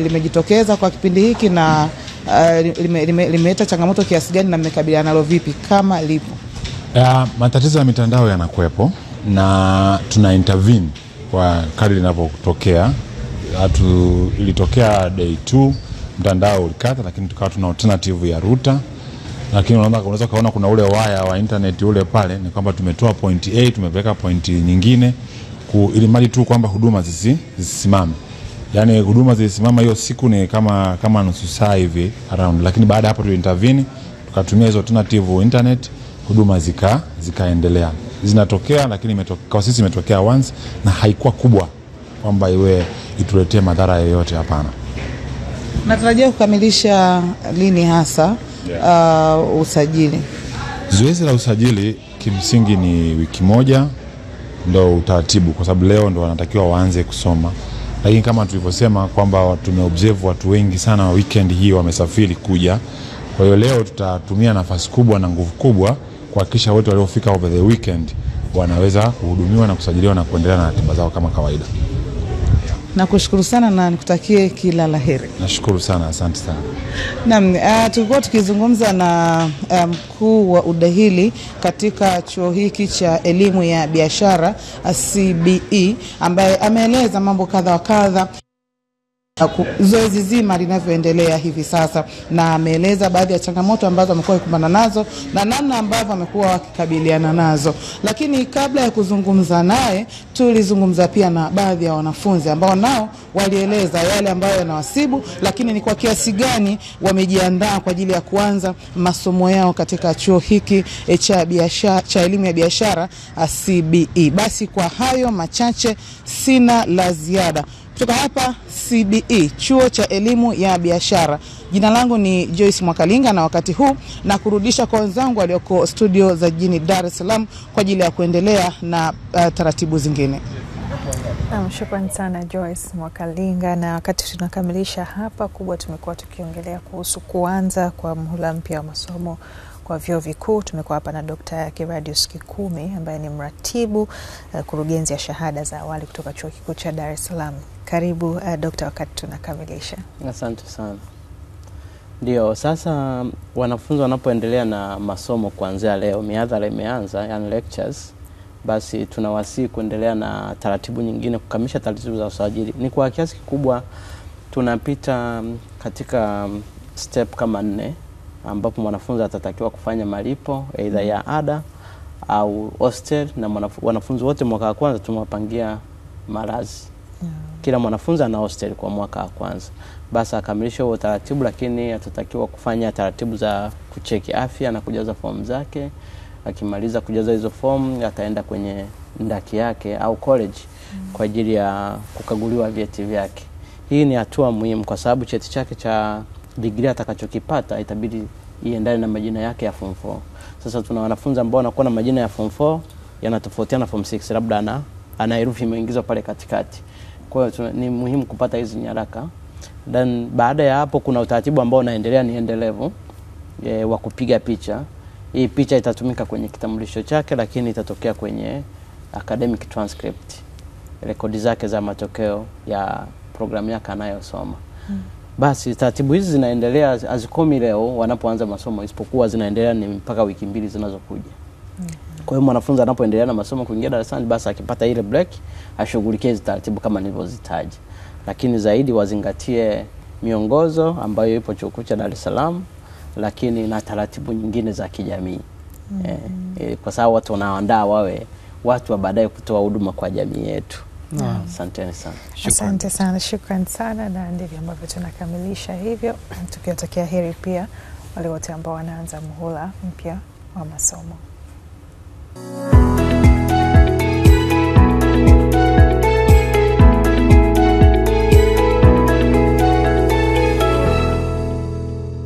limejitokeza kwa kipindi hiki na limeleta changamoto kiasi gani na mmekabiliana nalo vipi kama lipo? Matatizo ya mitandao yanakuwepo na tuna intervene kwa kadri linapotokea. Ilitokea day 2 mtandao ulikata, lakini tukawa tuna alternative ya router. Lakini unaweza kaona kuna ule waya wa internet ule pale, ni kwamba tumetoa point A tumepeleka point nyingine ili mali tu kwamba huduma zisisimame. Yaani huduma zilisimama hiyo siku ni kama nusu saa hivi around, lakini baada hapo tu intervene tukatumia hizo alternative internet, huduma zikaendelea. Zinatokea, lakini kwa sisi imetokea once na haikuwa kubwa kwamba ituletee madhara yoyote, hapana. Natarajia kukamilisha lini hasa usajili? Zoezi la usajili kimsingi ni wiki moja ndo utaratibu, kwa sababu leo ndo wanatakiwa waanze kusoma. Lakini kama tulivyosema kwamba tumeobserve watu wengi sana weekend hii wamesafiri kuja. Kwa hiyo leo tutatumia nafasi kubwa na nguvu kubwa kuhakikisha wote waliofika over the weekend wanaweza kuhudumiwa na kusajiliwa na kuendelea na ratiba zao kama kawaida. Nakushukuru sana na nikutakie kila laheri. Nashukuru sana, asante sana. Naam, tulikuwa tukizungumza na mkuu wa udahili katika chuo hiki cha elimu ya biashara CBE, ambaye ameeleza mambo kadha wa kadha. zoezi zima linavyoendelea hivi sasa, na ameeleza baadhi ya changamoto ambazo amekuwa akikumbana nazo na namna ambavyo amekuwa wakikabiliana nazo. Lakini kabla ya kuzungumza naye, tulizungumza pia na baadhi ya wanafunzi ambao nao walieleza yale ambayo yanawasibu, lakini ni kwa kiasi gani wamejiandaa kwa ajili ya kuanza masomo yao katika chuo hiki cha elimu ya biashara CBE. Basi kwa hayo machache sina la ziada. Kutoka hapa CBE, chuo cha elimu ya biashara. Jina langu ni Joyce Mwakalinga, na wakati huu na kurudisha kwa wenzangu walioko studio za jijini Dar es Salaam kwa ajili ya kuendelea na taratibu zingine. Shukrani sana Joyce Mwakalinga. Na wakati tunakamilisha hapa, kubwa tumekuwa tukiongelea kuhusu kuanza kwa mhula mpya wa masomo kwa vyuo vikuu. Tumekuwa hapa na Dr. Geradius Kikumi ambaye ni mratibu kurugenzi ya shahada za awali kutoka Chuo Kikuu cha Dar es Salaam. Karibu Dr. wakati tunakamilisha. Asante sana. Ndio, sasa wanafunzi wanapoendelea na masomo kuanzia leo, mihadhara imeanza, yani lectures, basi tunawasihi kuendelea na taratibu nyingine, kukamilisha taratibu za usajili. Ni kwa kiasi kikubwa tunapita katika step kama 4 ambapo mwanafunzi atatakiwa kufanya malipo either ya ada au hostel, na wanafunzi wote mwaka wa kwanza tumewapangia malazi. Kila mwanafunzi ana hostel kwa mwaka wa kwanza. Basi akamilisha huo taratibu, lakini atatakiwa kufanya taratibu za kucheki afya na kujaza fomu zake. Akimaliza kujaza hizo fomu, ataenda kwenye ndaki yake au college kwa ajili ya kukaguliwa vyeti vyake. Hii ni hatua muhimu kwa sababu cheti chake cha degree atakachokipata itabidi iendane na majina yake ya form 4. Sasa tuna wanafunzi ambao wanakuwa na majina ya form 4 yanatofautiana form 6, labda ana herufi imeingizwa pale katikati. Kwa hiyo ni muhimu kupata hizi nyaraka. Then baada ya hapo kuna utaratibu ambao unaendelea, ni endelevu wa kupiga picha. Hii picha itatumika kwenye kitambulisho chake, lakini itatokea kwenye academic transcript, rekodi zake za matokeo ya programu yake anayosoma. Basi taratibu hizi zinaendelea, azikomi leo wanapoanza masomo, isipokuwa zinaendelea ni mpaka wiki 2 zinazokuja. Kwa hiyo mwanafunzi anapoendelea na masomo kuingia darasani, basi akipata ile break ashughulikie hizo taratibu kama nilivyozitaja. Lakini zaidi wazingatie miongozo ambayo ipo Chuo Kikuu cha Dar es Salaam, lakini na taratibu nyingine za kijamii. Kwa sababu watu wanaandaa wawe watu wa baadaye kutoa huduma kwa jamii yetu. Asante sana. Asante sana, shukrani sana, na ndivyo ambavyo tunakamilisha hivyo, tukiwatakia heri pia wale wote ambao wanaanza muhula mpya wa masomo.